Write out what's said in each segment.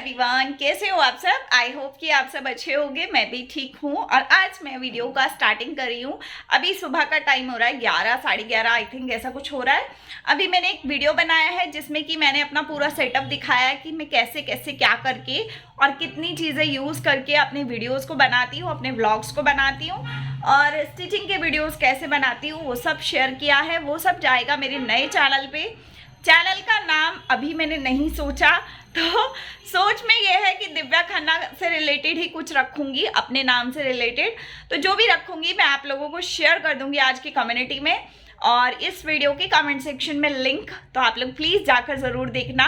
Everyone, कैसे हो आप सब। आई होप कि आप सब अच्छे होंगे। मैं भी ठीक हूँ और आज मैं वीडियो का स्टार्टिंग कर रही हूँ। अभी सुबह का टाइम हो रहा है 11 साढ़े 11 आई थिंक ऐसा कुछ हो रहा है। अभी मैंने एक वीडियो बनाया है जिसमें कि मैंने अपना पूरा सेटअप दिखाया है कि मैं कैसे कैसे क्या करके और कितनी चीज़ें यूज़ करके अपने वीडियोज़ को बनाती हूँ, अपने व्लॉग्स को बनाती हूँ और स्टिचिंग के वीडियोज़ कैसे बनाती हूँ वो सब शेयर किया है। वो सब जाएगा मेरे नए चैनल पे। चैनल का नाम अभी मैंने नहीं सोचा, तो सोच में ये है कि दिव्या खन्ना से रिलेटेड ही कुछ रखूंगी, अपने नाम से रिलेटेड। तो जो भी रखूंगी मैं आप लोगों को शेयर कर दूंगी आज की कम्युनिटी में और इस वीडियो के कमेंट सेक्शन में लिंक, तो आप लोग प्लीज़ जाकर ज़रूर देखना।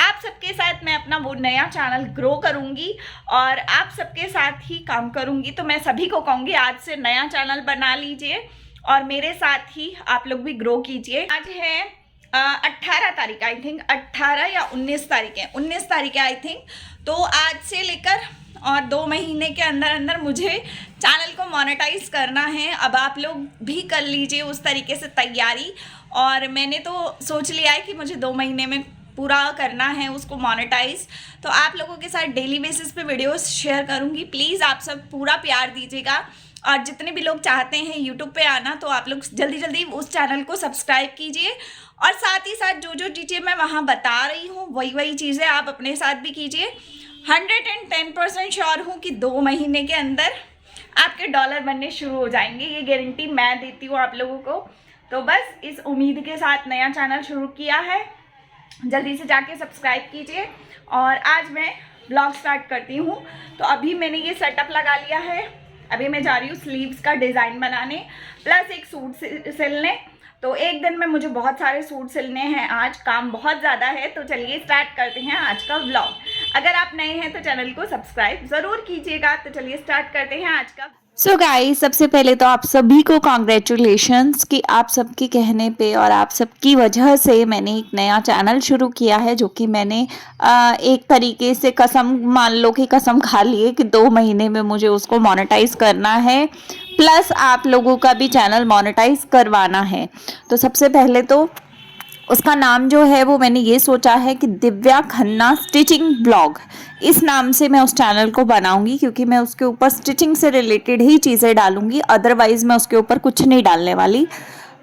आप सबके साथ मैं अपना वो नया चैनल ग्रो करूंगी और आप सबके साथ ही काम करूंगी। तो मैं सभी को कहूँगी आज से नया चैनल बना लीजिए और मेरे साथ ही आप लोग भी ग्रो कीजिए। आज है 18 तारीख, आई थिंक 18 या 19 तारीख है, 19 तारीख है आई थिंक। तो आज से लेकर और 2 महीने के अंदर अंदर मुझे चैनल को मोनेटाइज करना है। अब आप लोग भी कर लीजिए उस तरीके से तैयारी, और मैंने तो सोच लिया है कि मुझे 2 महीने में पूरा करना है उसको मोनेटाइज। तो आप लोगों के साथ डेली बेसिस पे वीडियोस शेयर करूँगी। प्लीज़ आप सब पूरा प्यार दीजिएगा और जितने भी लोग चाहते हैं यूट्यूब पे आना तो आप लोग जल्दी जल्दी उस चैनल को सब्सक्राइब कीजिए और साथ ही साथ जो जो चीज़ें मैं वहाँ बता रही हूँ वही चीज़ें आप अपने साथ भी कीजिए। 110% श्योर हूँ कि 2 महीने के अंदर आपके डॉलर बनने शुरू हो जाएंगे, ये गारंटी मैं देती हूँ आप लोगों को। तो बस इस उम्मीद के साथ नया चैनल शुरू किया है, जल्दी से जाके सब्सक्राइब कीजिए। और आज मैं ब्लॉग स्टार्ट करती हूँ। तो अभी मैंने ये सेटअप लगा लिया है, अभी मैं जा रही हूँ स्लीव्स का डिज़ाइन बनाने प्लस एक सूट सिलने। तो एक दिन में मुझे बहुत सारे सूट सिलने हैं, आज काम बहुत ज़्यादा है। तो चलिए स्टार्ट करते हैं आज का व्लॉग। अगर आप नए हैं तो चैनल को सब्सक्राइब ज़रूर कीजिएगा। तो चलिए स्टार्ट करते हैं आज का। सो गाइस, सबसे पहले तो आप सभी को कॉन्ग्रेचुलेशंस कि आप सबके कहने पे और आप सबकी वजह से मैंने एक नया चैनल शुरू किया है, जो कि मैंने एक तरीके से कसम मान लो कि कसम खा ली है कि 2 महीने में मुझे उसको मोनेटाइज करना है, प्लस आप लोगों का भी चैनल मोनेटाइज करवाना है। तो सबसे पहले तो उसका नाम जो है वो मैंने ये सोचा है कि दिव्या खन्ना स्टिचिंग ब्लॉग, इस नाम से मैं उस चैनल को बनाऊंगी, क्योंकि मैं उसके ऊपर स्टिचिंग से रिलेटेड ही चीज़ें डालूंगी। अदरवाइज मैं उसके ऊपर कुछ नहीं डालने वाली।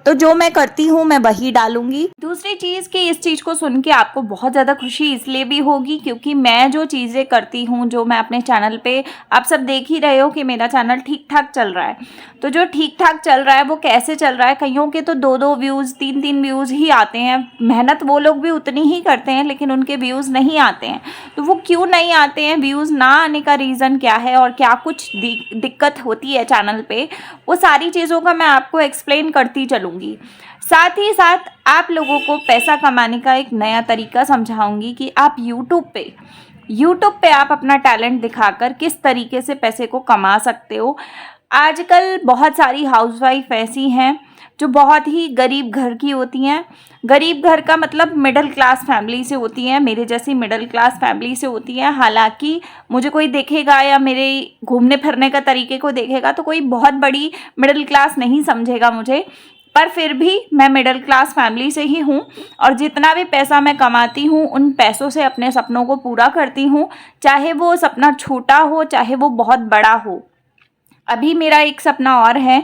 तो जो मैं करती हूँ मैं वही डालूंगी। दूसरी चीज़ कि इस चीज़ को सुन के आपको बहुत ज़्यादा खुशी इसलिए भी होगी क्योंकि मैं जो चीज़ें करती हूँ, जो मैं अपने चैनल पे, आप सब देख ही रहे हो कि मेरा चैनल ठीक ठाक चल रहा है। तो जो ठीक ठाक चल रहा है वो कैसे चल रहा है, कईयों के तो 2-2 व्यूज़ 3-3 व्यूज़ ही आते हैं। मेहनत वो लोग भी उतनी ही करते हैं लेकिन उनके व्यूज़ नहीं आते हैं। तो वो क्यों नहीं आते हैं, व्यूज़ ना आने का रीज़न क्या है और क्या कुछ दिक्कत होती है चैनल पे, वो सारी चीज़ों का मैं आपको एक्सप्लेन करती चलूँगी। साथ ही साथ आप लोगों को पैसा कमाने का एक नया तरीका समझाऊंगी कि आप यूट्यूब पे आप अपना टैलेंट दिखाकर किस तरीके से पैसे को कमा सकते हो। आजकल बहुत सारी हाउसवाइफ ऐसी हैं जो बहुत ही गरीब घर की होती हैं। गरीब घर का मतलब मिडिल क्लास फैमिली से होती हैं, मेरे जैसी मिडिल क्लास फैमिली से होती हैं। हालांकि मुझे कोई देखेगा या मेरे घूमने फिरने का तरीके को देखेगा तो कोई बहुत बड़ी मिडिल क्लास नहीं समझेगा मुझे, पर फिर भी मैं मिडिल क्लास फैमिली से ही हूँ और जितना भी पैसा मैं कमाती हूँ उन पैसों से अपने सपनों को पूरा करती हूँ, चाहे वो सपना छोटा हो चाहे वो बहुत बड़ा हो। अभी मेरा एक सपना और है।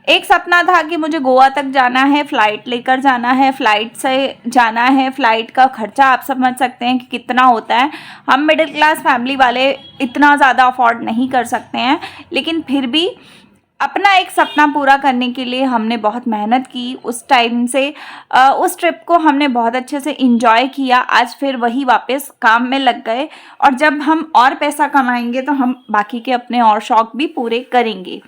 एक सपना था कि मुझे गोवा तक जाना है, फ़्लाइट लेकर जाना है, फ़्लाइट से जाना है। फ़्लाइट का खर्चा आप समझ सकते हैं कि कितना होता है। हम मिडिल क्लास फैमिली वाले इतना ज़्यादा अफोर्ड नहीं कर सकते हैं, लेकिन फिर भी अपना एक सपना पूरा करने के लिए हमने बहुत मेहनत की। उस टाइम से उस ट्रिप को हमने बहुत अच्छे से एंजॉय किया। आज फिर वही वापस काम में लग गए और जब हम और पैसा कमाएंगे तो हम बाकी के अपने और शौक़ भी पूरे करेंगे।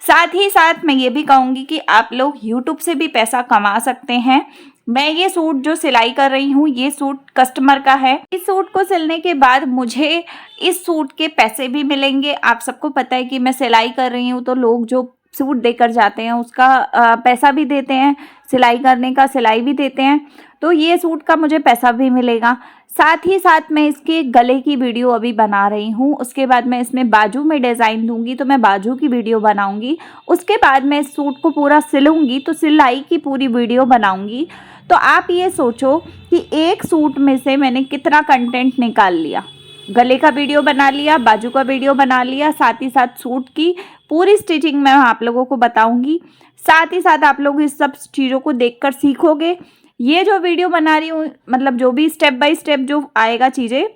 साथ ही साथ मैं ये भी कहूँगी कि आप लोग यूट्यूब से भी पैसा कमा सकते हैं। मैं ये सूट जो सिलाई कर रही हूँ, ये सूट कस्टमर का है। इस सूट को सिलने के बाद मुझे इस सूट के पैसे भी मिलेंगे। आप सबको पता है कि मैं सिलाई कर रही हूँ तो लोग जो सूट देकर जाते हैं उसका पैसा भी देते हैं, सिलाई करने का सिलाई भी देते हैं। तो ये सूट का मुझे पैसा भी मिलेगा। साथ ही साथ मैं इसके गले की वीडियो अभी बना रही हूँ, उसके बाद मैं इसमें बाजू में डिज़ाइन दूंगी तो मैं बाजू की वीडियो बनाऊंगी। उसके बाद मैं इस सूट को पूरा सिलूंगी तो सिलाई की पूरी वीडियो बनाऊंगी। तो आप ये सोचो कि एक सूट में से मैंने कितना कंटेंट निकाल लिया। गले का वीडियो बना लिया, बाजू का वीडियो बना लिया, साथ ही साथ सूट की पूरी स्टिचिंग मैं आप लोगों को बताऊंगी। साथ ही साथ आप लोग इस सब चीज़ों को देखकर सीखोगे। ये जो वीडियो बना रही हूँ, मतलब जो भी स्टेप बाय स्टेप जो आएगा चीज़ें,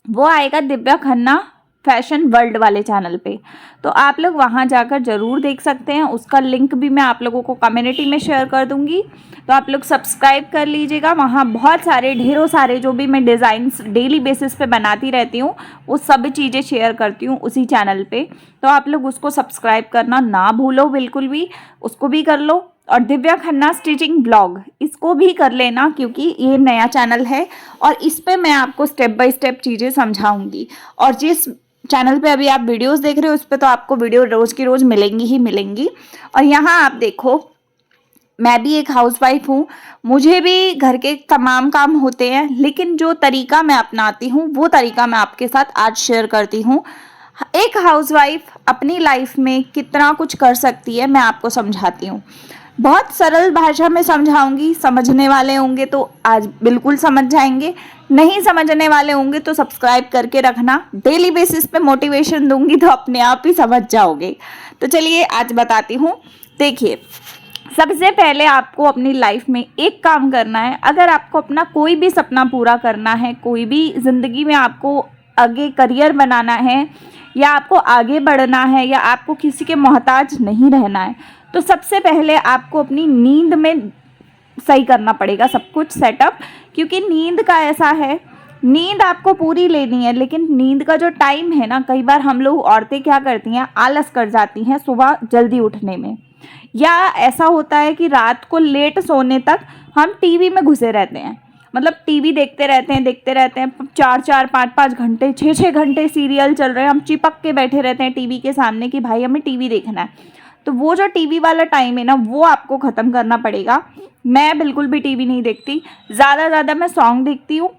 वो आएगा दिव्या खन्ना फैशन वर्ल्ड वाले चैनल पे, तो आप लोग वहाँ जाकर ज़रूर देख सकते हैं। उसका लिंक भी मैं आप लोगों को कम्युनिटी में शेयर कर दूँगी, तो आप लोग सब्सक्राइब कर लीजिएगा। वहाँ बहुत सारे ढेरों सारे जो भी मैं डिज़ाइंस डेली बेसिस पे बनाती रहती हूँ, वो सब चीज़ें शेयर करती हूँ उसी चैनल पे, तो आप लोग उसको सब्सक्राइब करना ना भूलो बिल्कुल भी, उसको भी कर लो। और दिव्या खन्ना स्टिचिंग ब्लॉग, इसको भी कर लेना, क्योंकि ये नया चैनल है और इस पे मैं आपको स्टेप बाय स्टेप चीज़ें समझाऊंगी। और जिस चैनल पे अभी आप वीडियोस देख रहे हो, उस पे तो आपको वीडियो रोज़ की रोज़ मिलेंगी ही मिलेंगी। और यहाँ आप देखो, मैं भी एक हाउसवाइफ हूँ, मुझे भी घर के तमाम काम होते हैं, लेकिन जो तरीका मैं अपनाती हूँ वो तरीका मैं आपके साथ आज शेयर करती हूँ। एक हाउसवाइफ अपनी लाइफ में कितना कुछ कर सकती है, मैं आपको समझाती हूँ। बहुत सरल भाषा में समझाऊंगी, समझने वाले होंगे तो आज बिल्कुल समझ जाएंगे, नहीं समझने वाले होंगे तो सब्सक्राइब करके रखना। डेली बेसिस पे मोटिवेशन दूंगी तो अपने आप ही समझ जाओगे। तो चलिए आज बताती हूँ। देखिए, सबसे पहले आपको अपनी लाइफ में एक काम करना है। अगर आपको अपना कोई भी सपना पूरा करना है, कोई भी ज़िंदगी में आपको आगे करियर बनाना है, या आपको आगे बढ़ना है, या आपको किसी के मोहताज नहीं रहना है, तो सबसे पहले आपको अपनी नींद में सही करना पड़ेगा सब कुछ सेटअप। क्योंकि नींद का ऐसा है, नींद आपको पूरी लेनी है, लेकिन नींद का जो टाइम है ना, कई बार हम लोग औरतें क्या करती हैं, आलस कर जाती हैं सुबह जल्दी उठने में, या ऐसा होता है कि रात को लेट सोने तक हम टीवी में घुसे रहते हैं। मतलब टीवी देखते रहते हैं 4-4, 5-5 घंटे, 6-6 घंटे सीरियल चल रहे हैं, हम चिपक के बैठे रहते हैं टीवी के सामने कि भाई हमें टीवी देखना है। तो वो जो टीवी वाला टाइम है ना, वो आपको ख़त्म करना पड़ेगा। मैं बिल्कुल भी टीवी नहीं देखती, ज़्यादा मैं सॉन्ग देखती हूँ,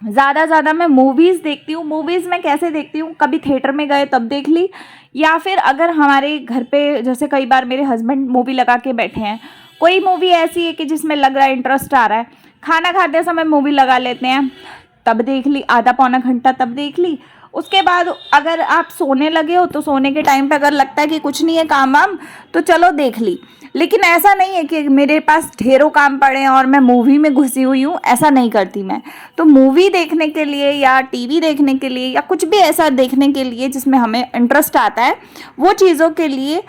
ज़्यादा मैं मूवीज़ देखती हूँ। मूवीज़ मैं कैसे देखती हूँ, कभी थिएटर में गए तब देख ली, या फिर अगर हमारे घर पे जैसे कई बार मेरे हस्बैंड मूवी लगा के बैठे हैं, कोई मूवी ऐसी है कि जिसमें लग रहा है इंटरेस्ट आ रहा है, खाना खाते समय मूवी लगा लेते हैं, तब देख ली, आधा पौना घंटा तब देख ली। उसके बाद अगर आप सोने लगे हो तो सोने के टाइम पे अगर लगता है कि कुछ नहीं है काम वाम, तो चलो देख ली। लेकिन ऐसा नहीं है कि मेरे पास ढेरों काम पड़े हैं और मैं मूवी में घुसी हुई हूँ, ऐसा नहीं करती मैं। तो मूवी देखने के लिए या टीवी देखने के लिए या कुछ भी ऐसा देखने के लिए जिसमें हमें इंटरेस्ट आता है, वो चीज़ों के लिए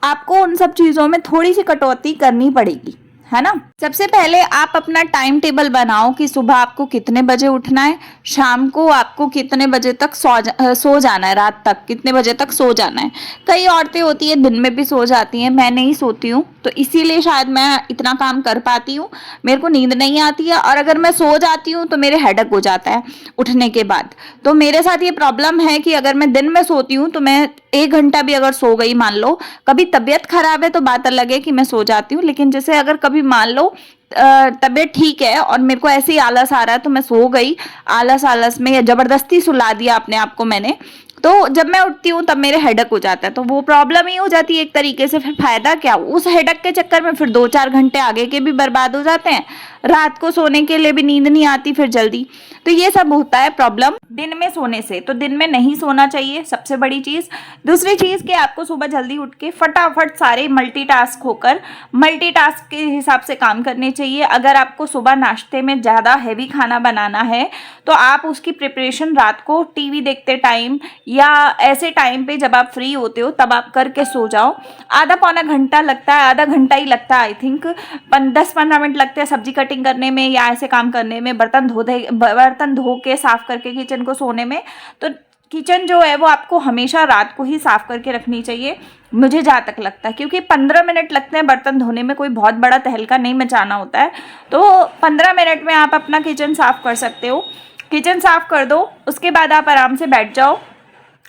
आपको उन सब चीज़ों में थोड़ी सी कटौती करनी पड़ेगी, है ना। सबसे पहले आप अपना टाइम टेबल बनाओ कि सुबह आपको कितने बजे उठना है, शाम को आपको कितने बजे तक सो जाना है, रात तक कितने बजे तक सो जाना है। कई औरतें होती है दिन में भी सो जाती हैं, मैं नहीं सोती हूँ, तो इसीलिए शायद मैं इतना काम कर पाती हूँ। मेरे को नींद नहीं आती है, और अगर मैं सो जाती हूँ तो मेरे हेडेक हो जाता है उठने के बाद। तो मेरे साथ ये प्रॉब्लम है कि अगर मैं दिन में सोती हूँ तो मैं 1 घंटा भी अगर सो गई, मान लो कभी तबीयत खराब है तो बात अलग है कि मैं सो जाती हूँ, लेकिन जैसे अगर कभी मान लो तबीयत ठीक है और मेरे को ऐसे ही आलस आ रहा है तो मैं सो गई, आलस में, या जबरदस्ती सुला दिया अपने आप को मैंने, तो जब मैं उठती हूँ तब मेरे हेडेक हो जाता है। तो वो प्रॉब्लम ही हो जाती है एक तरीके से। फिर फायदा क्या, उस हेडेक के चक्कर में फिर 2-4 घंटे आगे के भी बर्बाद हो जाते हैं, रात को सोने के लिए भी नींद नहीं आती फिर जल्दी। तो ये सब होता है प्रॉब्लम दिन में सोने से। तो दिन में नहीं सोना चाहिए, सबसे बड़ी चीज़। दूसरी चीज़ कि आपको सुबह जल्दी उठ के फटाफट सारे मल्टीटास्क होकर मल्टीटास्क के हिसाब से काम करने चाहिए। अगर आपको सुबह नाश्ते में ज़्यादा हैवी खाना बनाना है तो आप उसकी प्रिपरेशन रात को टीवी देखते टाइम या ऐसे टाइम पे जब आप फ्री होते हो तब आप करके सो जाओ। आधा पौना घंटा लगता है, आधा घंटा ही लगता है आई थिंक, 10-15 मिनट लगते हैं सब्जी कटिंग करने में या ऐसे काम करने में, बर्तन धो के साफ करके किचन को सोने में। तो किचन जो है वो आपको हमेशा रात को ही साफ करके रखनी चाहिए, मुझे जहाँ तक लगता है, क्योंकि 15 मिनट लगते हैं बर्तन धोने में, कोई बहुत बड़ा तहलका नहीं मचाना होता है। तो 15 मिनट में आप अपना किचन साफ कर सकते हो। किचन साफ कर दो, उसके बाद आप आराम से बैठ जाओ।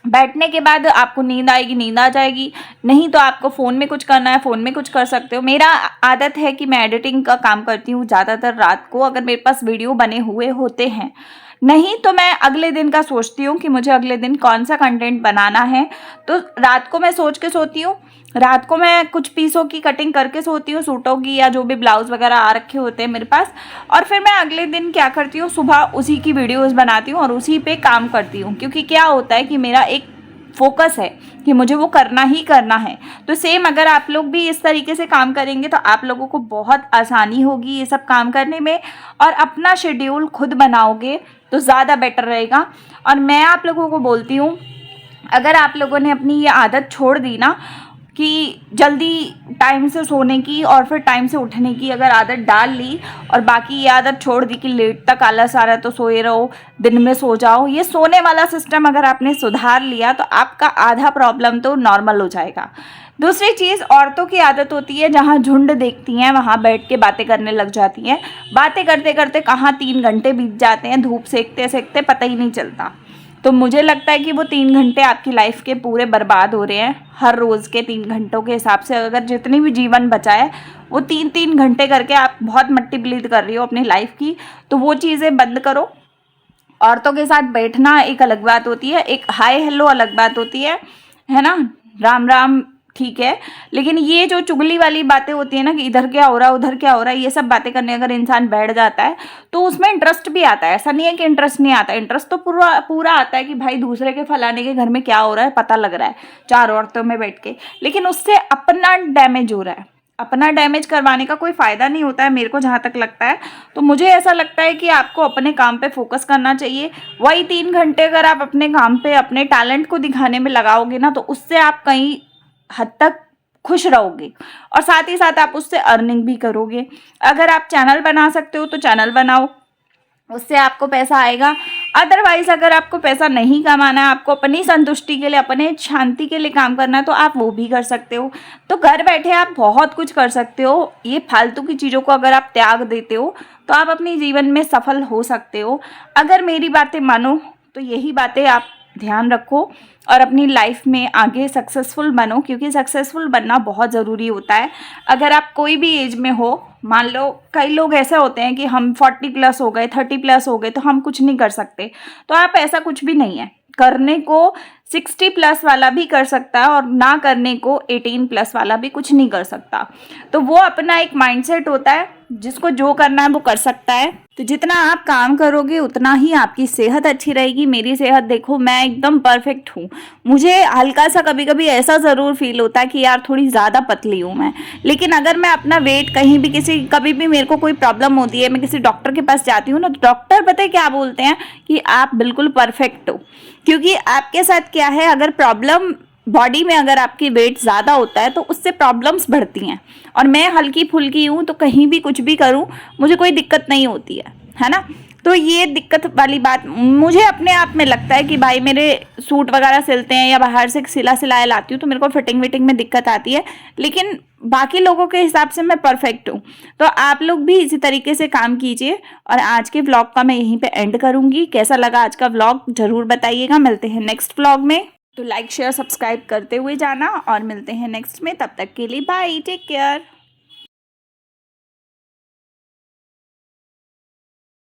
बैठने के बाद आपको नींद आएगी, नींद आ जाएगी, नहीं तो आपको फ़ोन में कुछ करना है, फ़ोन में कुछ कर सकते हो। मेरा आदत है कि मैं एडिटिंग का काम करती हूँ ज़्यादातर रात को, अगर मेरे पास वीडियो बने हुए होते हैं। नहीं तो मैं अगले दिन का सोचती हूँ कि मुझे अगले दिन कौन सा कंटेंट बनाना है, तो रात को मैं सोच के सोती हूँ। रात को मैं कुछ पीसों की कटिंग करके सोती हूँ, सूटों की या जो भी ब्लाउज़ वगैरह आ रखे होते हैं मेरे पास, और फिर मैं अगले दिन क्या करती हूँ, सुबह उसी की वीडियोज़ बनाती हूँ और उसी पे काम करती हूँ। क्योंकि क्या होता है कि मेरा एक फोकस है कि मुझे वो करना ही करना है। तो सेम अगर आप लोग भी इस तरीके से काम करेंगे तो आप लोगों को बहुत आसानी होगी ये सब काम करने में, और अपना शेड्यूल खुद बनाओगे तो ज़्यादा बेटर रहेगा। और मैं आप लोगों को बोलती हूँ, अगर आप लोगों ने अपनी ये आदत छोड़ दी ना कि जल्दी टाइम से सोने की और फिर टाइम से उठने की अगर आदत डाल ली, और बाकी ये आदत छोड़ दी कि लेट तक आलस आ रहा है तो सोए रहो, दिन में सो जाओ, ये सोने वाला सिस्टम अगर आपने सुधार लिया तो आपका आधा प्रॉब्लम तो नॉर्मल हो जाएगा। दूसरी चीज़, औरतों की आदत होती है जहाँ झुंड देखती हैं वहाँ बैठ के बातें करने लग जाती हैं। बातें करते करते कहाँ 3 घंटे बीत जाते हैं, धूप सेकते सेकते पता ही नहीं चलता। तो मुझे लगता है कि वो 3 घंटे आपकी लाइफ के पूरे बर्बाद हो रहे हैं। हर रोज़ के 3 घंटों के हिसाब से अगर जितनी भी जीवन बचा है वो 3-3 घंटे करके आप बहुत मट्टी ब्लीड कर रही हो अपनी लाइफ की, तो वो चीज़ें बंद करो। औरतों के साथ बैठना एक अलग बात होती है, एक हाय हेलो अलग बात होती है ना, राम राम ठीक है, लेकिन ये जो चुगली वाली बातें होती है ना कि इधर क्या हो रहा है उधर क्या हो रहा है, ये सब बातें करने अगर इंसान बैठ जाता है तो उसमें इंटरेस्ट भी आता है। ऐसा नहीं है कि इंटरेस्ट नहीं आता, इंटरेस्ट तो पूरा आता है कि भाई दूसरे के फलाने के घर में क्या हो रहा है पता लग रहा है 4 औरतों में बैठ के, लेकिन उससे अपना डैमेज हो रहा है। अपना डैमेज करवाने का कोई फ़ायदा नहीं होता है मेरे को जहाँ तक लगता है। तो मुझे ऐसा लगता है कि आपको अपने काम पे फोकस करना चाहिए। वही 3 घंटे अगर आप अपने काम पे अपने टैलेंट को दिखाने में लगाओगे ना तो उससे आप कहीं हद तक खुश रहोगे, और साथ ही साथ आप उससे अर्निंग भी करोगे। अगर आप चैनल बना सकते हो तो चैनल बनाओ, उससे आपको पैसा आएगा। अदरवाइज़ अगर आपको पैसा नहीं कमाना है, आपको अपनी संतुष्टि के लिए, अपने शांति के लिए काम करना है तो आप वो भी कर सकते हो। तो घर बैठे आप बहुत कुछ कर सकते हो। ये फालतू की चीज़ों को अगर आप त्याग देते हो तो आप अपने जीवन में सफल हो सकते हो। अगर मेरी बातें मानो तो यही बातें आप ध्यान रखो और अपनी लाइफ में आगे सक्सेसफुल बनो, क्योंकि सक्सेसफुल बनना बहुत ज़रूरी होता है। अगर आप कोई भी एज में हो, मान लो कई लोग ऐसे होते हैं कि हम 40 प्लस हो गए, 30 प्लस हो गए तो हम कुछ नहीं कर सकते, तो आप ऐसा कुछ भी नहीं है। करने को 60 प्लस वाला भी कर सकता है और ना करने को 18 प्लस वाला भी कुछ नहीं कर सकता। तो वो अपना एक माइंडसेट होता है, जिसको जो करना है वो कर सकता है। तो जितना आप काम करोगे उतना ही आपकी सेहत अच्छी रहेगी। मेरी सेहत देखो, मैं एकदम परफेक्ट हूँ। मुझे हल्का सा कभी कभी ऐसा ज़रूर फील होता है कि यार थोड़ी ज़्यादा पतली हूँ मैं, लेकिन अगर मैं अपना वेट कहीं भी कभी भी मेरे को कोई प्रॉब्लम होती है, मैं किसी डॉक्टर के पास जाती हूँ ना, तो डॉक्टर पता है क्या बोलते हैं कि आप बिल्कुल परफेक्ट हो। क्योंकि आपके साथ क्या है, अगर प्रॉब्लम बॉडी में अगर आपकी वेट ज़्यादा होता है तो उससे प्रॉब्लम्स बढ़ती हैं, और मैं हल्की फुल्की हूँ तो कहीं भी कुछ भी करूँ मुझे कोई दिक्कत नहीं होती है ना। तो ये दिक्कत वाली बात मुझे अपने आप में लगता है कि भाई मेरे सूट वगैरह सिलते हैं या बाहर से सिलाया लाती हूँ तो मेरे को फिटिंग विटिंग में दिक्कत आती है, लेकिन बाकी लोगों के हिसाब से मैं परफेक्ट हूँ। तो आप लोग भी इसी तरीके से काम कीजिए। और आज के व्लॉग का मैं यहीं पे एंड करूँगी। कैसा लगा आज का व्लॉग ज़रूर बताइएगा। मिलते हैं नेक्स्ट व्लॉग में, तो लाइक शेयर सब्सक्राइब करते हुए जाना, और मिलते हैं नेक्स्ट में। तब तक के लिए बाय, टेक केयर।